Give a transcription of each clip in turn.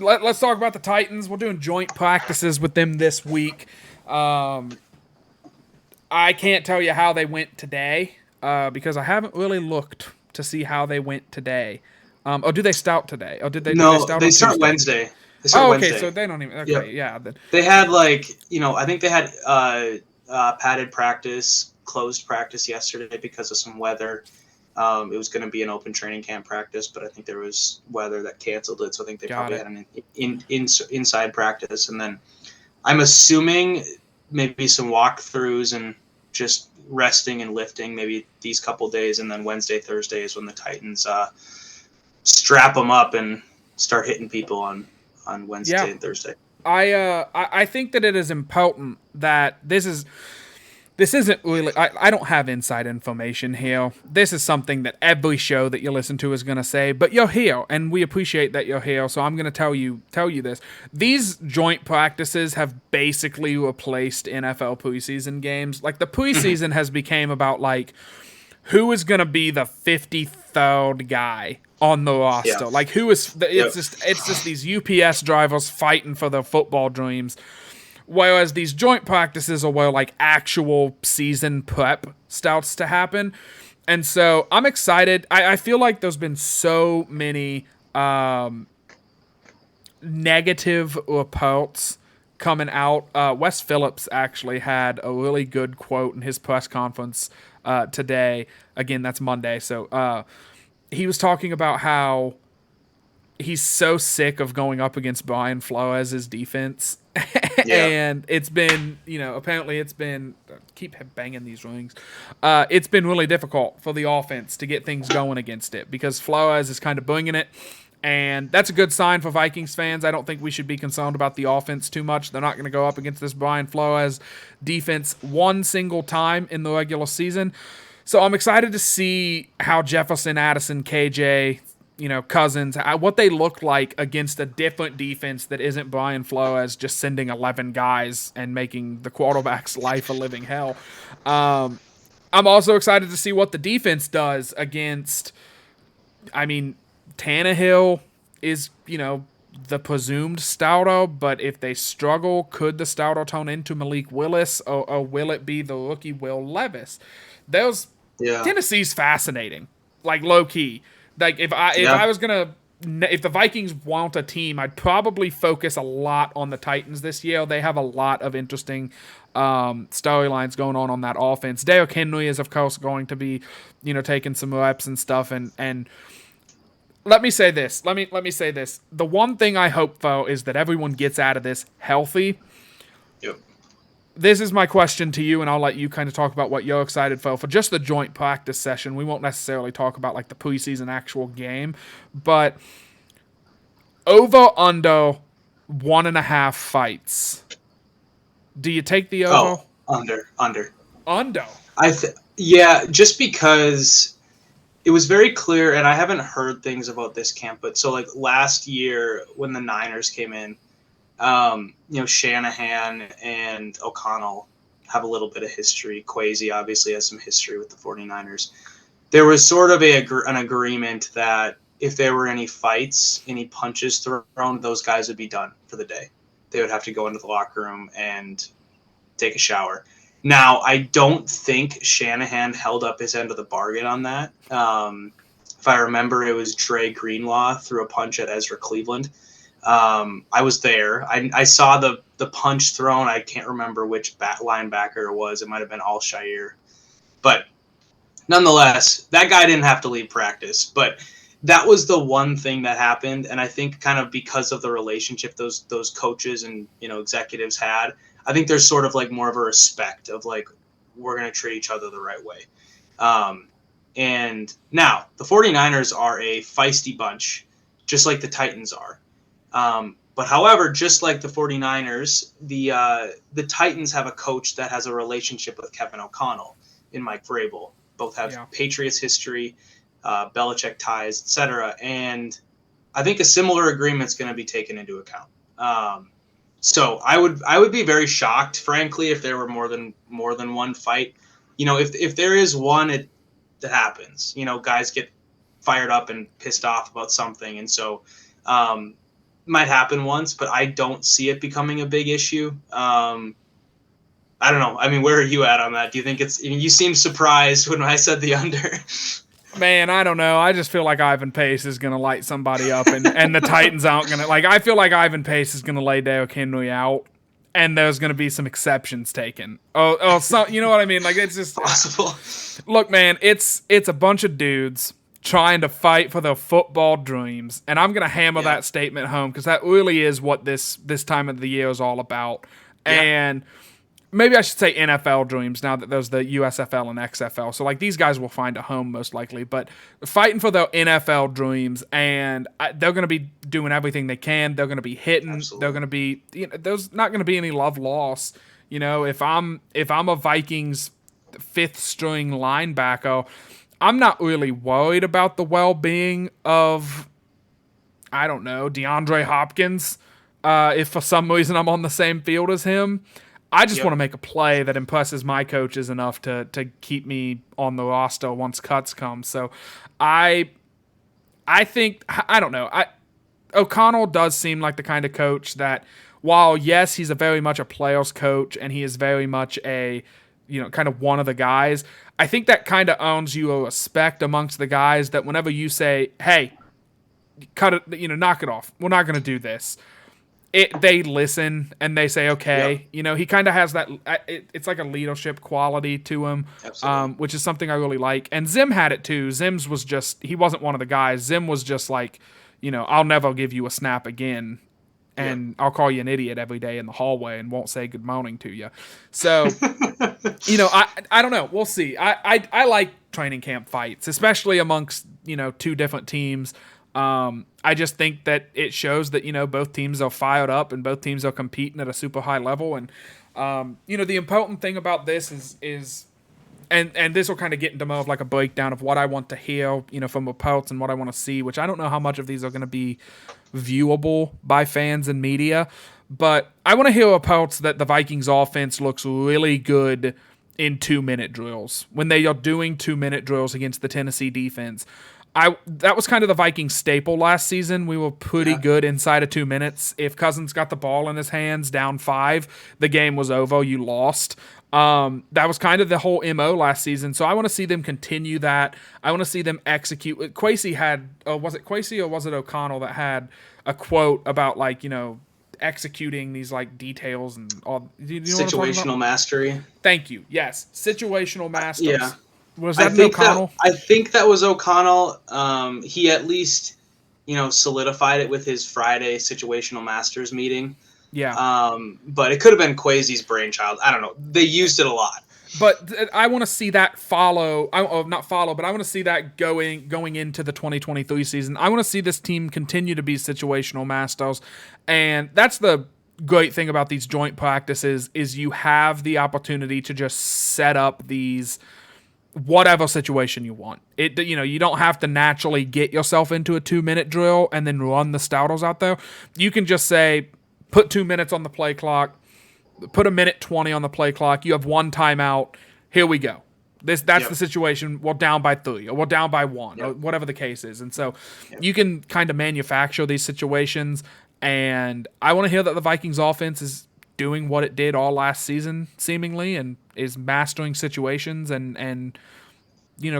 let's talk about the Titans. We're doing joint practices with them this week. Um, I can't tell you how they went today because I haven't really looked to see how they went today. Or do they start today? Or did they No, start they on start Tuesday? Wednesday. They start Oh, okay. So Wednesday. they don't even. Okay, Yep. yeah. Then, They had I think they had padded practice, closed practice yesterday because of some weather. It was going to be an open training camp practice, but I think there was weather that canceled it. So I think they got probably it. had an inside practice, and then I'm assuming maybe some walkthroughs and just resting and lifting maybe these couple days, and then Wednesday, Thursday is when the Titans strap them up and start hitting people on Yeah. Wednesday and Thursday. I think that it is important that this isn't really. I don't have inside information here. This is something that every show that you listen to is going to say, but you're here, and we appreciate that you're here. So I'm going to tell you this. These joint practices have basically replaced NFL preseason games. Like the preseason has become about like who is going to be the 53rd guy on the Yeah. roster. Like who is Yep. it's just these UPS drivers fighting for their football dreams. Whereas these joint practices are where like actual season prep starts to happen. And so I'm excited. I feel like there's been so many negative reports coming out. Wes Phillips actually had a really good quote in his press conference today. Again, that's Monday. So he was talking about how he's so sick of going up against Brian Flores' defense. Yeah. And it's been, apparently it's been, keep banging these rings. It's been really difficult for the offense to get things going against it because Flores is kind of bringing it. And that's a good sign for Vikings fans. I don't think we should be concerned about the offense too much. They're not going to go up against this Brian Flores defense one single time in the regular season. So I'm excited to see how Jefferson, Addison, KJ, Cousins, what they look like against a different defense that isn't Brian Flores just sending 11 guys and making the quarterback's life a living hell. I'm also excited to see what the defense does against, I mean, Tannehill is, the presumed starter, but if they struggle, could the starter turn into Malik Willis or will it be the rookie Will Levis? Those Yeah. Tennessee's fascinating, like low key. Like if Yeah. I was gonna if the Vikings want a team, I'd probably focus a lot on the Titans this year. They have a lot of interesting storylines going on that offense. Derrick Henry is of course going to be, taking some reps and stuff, and let me say this. Let me say this. The one thing I hope for is that everyone gets out of this healthy. Yep. This is my question to you, and I'll let you kind of talk about what you're excited for just the joint practice session. We won't necessarily talk about like the preseason actual game, but over under 1.5 fights. Do you take the over? Oh, under. Under. Yeah, just because it was very clear, and I haven't heard things about this camp, but so like last year when the Niners came in, Shanahan and O'Connell have a little bit of history. Kwesi obviously has some history with the 49ers. There was sort of an agreement that if there were any fights, any punches thrown, those guys would be done for the day. They would have to go into the locker room and take a shower. Now, I don't think Shanahan held up his end of the bargain on that. If I remember, it was Dre Greenlaw threw a punch at Ezra Cleveland. I was there. I saw the punch thrown. I can't remember which linebacker it was. It might have been Al-Shire. But nonetheless, that guy didn't have to leave practice. But that was the one thing that happened. And I think kind of because of the relationship those coaches and executives had, I think there's sort of like more of a respect of like, we're going to treat each other the right way. And now the 49ers are a feisty bunch, just like the Titans are. But however, just like the 49ers, the Titans have a coach that has a relationship with Kevin O'Connell and Mike Vrabel. Both have Patriots history, Belichick ties, etc. And I think a similar agreement is going to be taken into account. So I would be very shocked, frankly, if there were more than one fight. If there is one, it happens. Guys get fired up and pissed off about something, and so might happen once, but I don't see it becoming a big issue. I don't know. I mean, where are you at on that? Do you think it's? You seem surprised when I said the under. Man, I don't know. I just feel like Ivan Pace is going to light somebody up, and the Titans aren't going to. Like, I feel like Ivan Pace is going to lay Derrick Henry out, and there's going to be some exceptions taken. So, you know what I mean? Like, it's just possible. Look, man, it's a bunch of dudes trying to fight for their football dreams, and I'm going to hammer that statement home because that really is what this time of the year is all about. Yeah. And maybe I should say NFL dreams now that there's the USFL and XFL. So, like, these guys will find a home most likely, but fighting for their NFL dreams, and they're going to be doing everything they can. They're going to be hitting. Absolutely. They're going to be, there's not going to be any love lost. If I'm a Vikings fifth string linebacker, I'm not really worried about the well-being of, I don't know, DeAndre Hopkins. If for some reason I'm on the same field as him, I just want to make a play that impresses my coaches enough to keep me on the roster once cuts come. So I think, I don't know. O'Connell does seem like the kind of coach that, while yes, he's a very much a player's coach and he is very much a, kind of one of the guys, I think that kind of earns you a respect amongst the guys that whenever you say, hey, cut it, knock it off, we're not going to do this, they listen and they say, okay. He kind of has that, it's like a leadership quality to him, which is something I really like. And Zim had it too. Zim's was just, he wasn't one of the guys. Zim was just like, I'll never give you a snap again. And I'll call you an idiot every day in the hallway and won't say good morning to you. So, I don't know. We'll see. I like training camp fights, especially amongst, two different teams. I just think that it shows that, both teams are fired up and both teams are competing at a super high level. And, the important thing about this is and this will kind of get into more of like a breakdown of what I want to hear, from reports and what I want to see, which I don't know how much of these are going to be viewable by fans and media, but I want to hear reports that the Vikings offense looks really good in 2-minute drills when they are doing 2-minute drills against the Tennessee defense. That was kind of the Vikings staple last season. We were pretty good inside of 2 minutes. If Cousins got the ball in his hands down 5, the game was over. You lost. That was kind of the whole MO last season. So I want to see them continue that. I want to see them execute. Kwesi had, was it Kwesi or was it O'Connell that had a quote about executing these details and all. Situational mastery. Thank you. Yes. Situational masters. Yeah. Was that O'Connell? I think that was O'Connell. He at least, solidified it with his Friday situational masters meeting. Yeah. But it could have been Kwesi's brainchild. I don't know. They used it a lot. But I want to see that follow. Not follow, but I want to see that going into the 2023 season. I want to see this team continue to be situational masters, and that's the great thing about these joint practices is you have the opportunity to just set up these whatever situation you want. You don't have to naturally get yourself into a 2-minute drill and then run the starters out there. You can just say, put 2 minutes on the play clock, put 1:20 on the play clock. You have one timeout. Here we go. That's the situation. We're down by 3 or we're down by 1 or whatever the case is. And so you can kind of manufacture these situations. And I want to hear that the Vikings offense is doing what it did all last season, seemingly, and is mastering situations and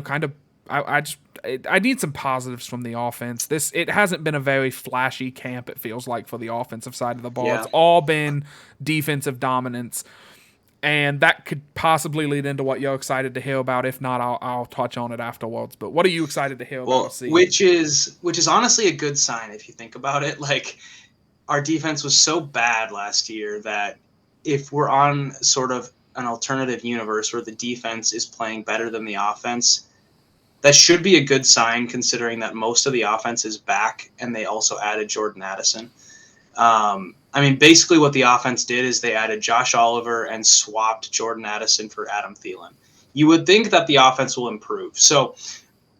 kind of. I need some positives from the offense. It hasn't been a very flashy camp, it feels like, for the offensive side of the ball. It's all been defensive dominance, and that could possibly lead into what you're excited to hear about. If not, I'll touch on it afterwards. But what are you excited to hear about? Which is honestly a good sign if you think about it. Like, our defense was so bad last year that if we're on sort of an alternative universe where the defense is playing better than the offense, that should be a good sign considering that most of the offense is back and they also added Jordan Addison. Basically what the offense did is they added Josh Oliver and swapped Jordan Addison for Adam Thielen. You would think that the offense will improve. So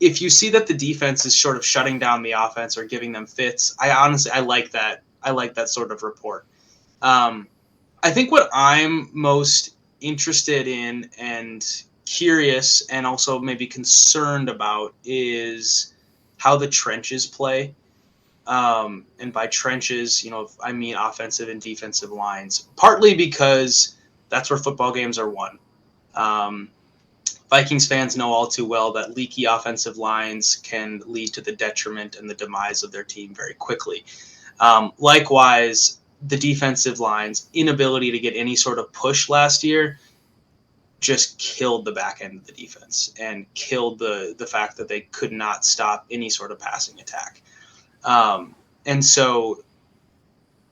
if you see that the defense is sort of shutting down the offense or giving them fits, I like that. I like that sort of report. I think what I'm most interested in and curious and also maybe concerned about is how the trenches play. And by trenches, I mean offensive and defensive lines, partly because that's where football games are won. Um, Vikings fans know all too well that leaky offensive lines can lead to the detriment and the demise of their team very quickly. Likewise, the defensive line's inability to get any sort of push last year just killed the back end of the defense and killed the fact that they could not stop any sort of passing attack. And so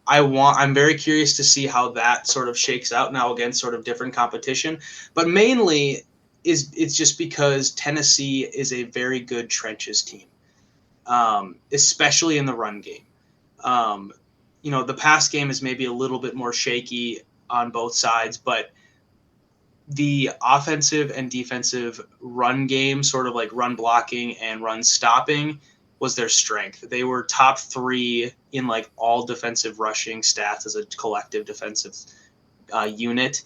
I'm very curious to see how that sort of shakes out now against sort of different competition, but mainly it's just because Tennessee is a very good trenches team, especially in the run game. The pass game is maybe a little bit more shaky on both sides, but the offensive and defensive run game, sort of like run blocking and run stopping, was their strength. They were top 3 in like all defensive rushing stats as a collective defensive unit.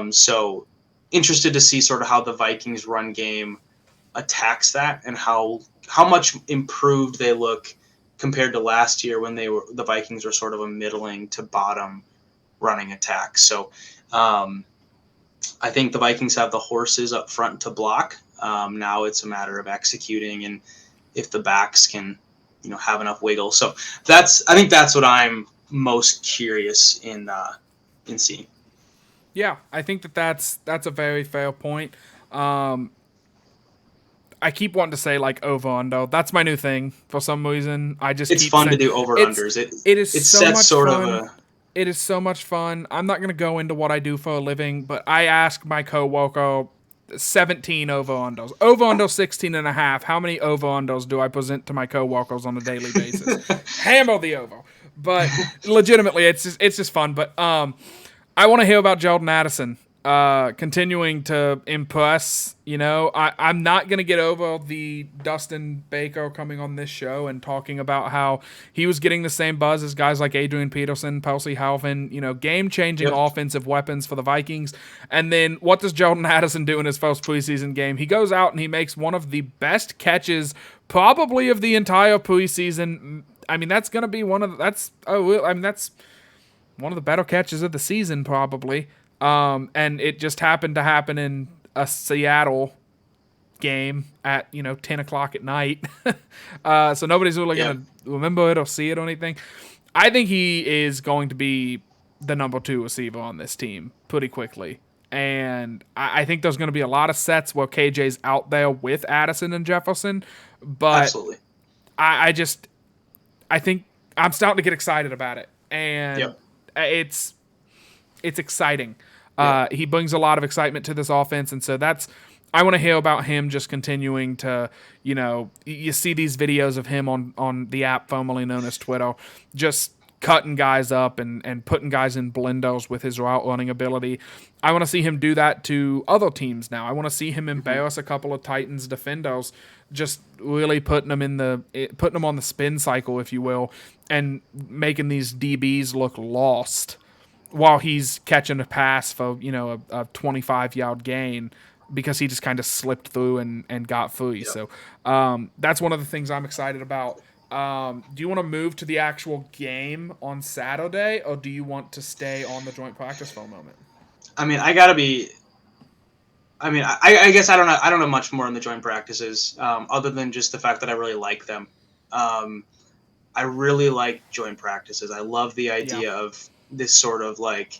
So interested to see sort of how the Vikings run game attacks that and how much improved they look compared to last year when the Vikings were sort of a middling to bottom running attack. So I think the Vikings have the horses up front to block. Now it's a matter of executing and if the backs can, have enough wiggle. So I think that's what I'm most curious in seeing. Yeah, I think that's a very fair point. I keep wanting to say like over under. That's my new thing for some reason. I just It's keep fun saying to do over unders. it is It so sets much sort fun. of a It is so much fun. I'm not going to go into what I do for a living, but I ask my coworker 17 over unders. Over under 16 and a half. How many over unders do I present to my coworkers on a daily basis? Hammer the over. But legitimately, it's just fun. But I want to hear about Jordan Addison continuing to impress. I'm not going to get over the Dustin Baker coming on this show and talking about how he was getting the same buzz as guys like Adrian Peterson, Percy Harvin, game-changing offensive weapons for the Vikings. And then what does Jordan Addison do in his first preseason game? He goes out and he makes one of the best catches probably of the entire preseason. I mean, that's going to be that's one of the better catches of the season, probably. And it just happened to happen in a Seattle game at 10 o'clock at night. So nobody's really gonna remember it or see it or anything. I think he is going to be the number 2 receiver on this team pretty quickly. And I think there's going to be a lot of sets where KJ's out there with Addison and Jefferson. But absolutely. I think I'm starting to get excited about it. And it's exciting. He brings a lot of excitement to this offense, and so I want to hear about him just continuing to, you see these videos of him on the app formerly known as Twitter, just cutting guys up and putting guys in blendos with his route running ability. I want to see him do that to other teams now. I want to see him embarrass a couple of Titans defenders, just really putting them on the spin cycle, if you will, and making these DBs look lost while he's catching a pass for, a 25-yard gain because he just kind of slipped through and got free. So that's one of the things I'm excited about. Do you want to move to the actual game on Saturday, or do you want to stay on the joint practice for a moment? I mean, I guess I don't know much more on the joint practices, other than just the fact that I really like them. I really like joint practices. I love the idea of this sort of like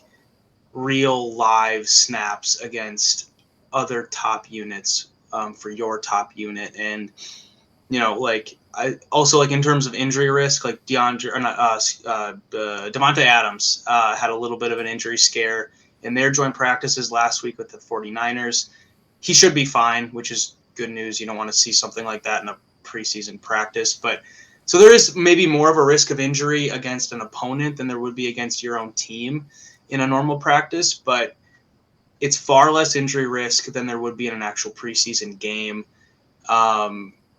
real live snaps against other top units for your top unit. And, I also like in terms of injury risk, like Devontae Adams had a little bit of an injury scare in their joint practices last week with the 49ers. He should be fine, which is good news. You don't want to see something like that in a preseason practice, but so there is maybe more of a risk of injury against an opponent than there would be against your own team in a normal practice, but it's far less injury risk than there would be in an actual preseason game.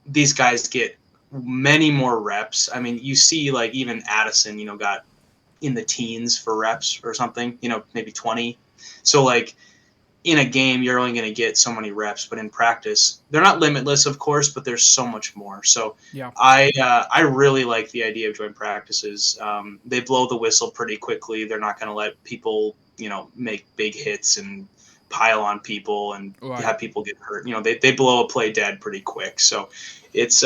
These guys get many more reps. I mean, you see like even Addison, got in the teens for reps or something, maybe 20. So like in a game you're only going to get so many reps, but in practice they're not limitless, of course, but there's so much more. So Yeah. I really like the idea of joint practices. They blow the whistle pretty quickly. They're not going to let people, make big hits and pile on people and Right. have people get hurt. They blow a play dead pretty quick. So it's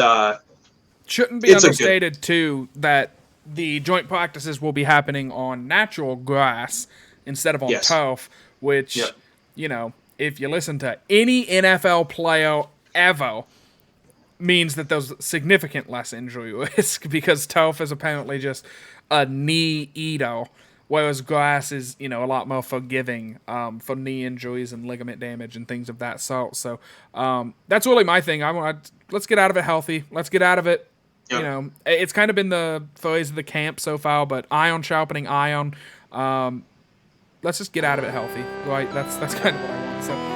Shouldn't be it's a good. understated too that the joint practices will be happening on natural grass instead of on Yes. turf, which, Yep. if you listen to any NFL player ever, means that there's significant less injury risk because turf is apparently just a knee eater, whereas grass is, a lot more forgiving for knee injuries and ligament damage and things of that sort. So that's really my thing. Let's get out of it healthy. Let's get out of it. Yep. It's kind of been the phrase of the camp so far, but iron sharpening iron. Let's just get out of it healthy, right? That's kind of what I want. So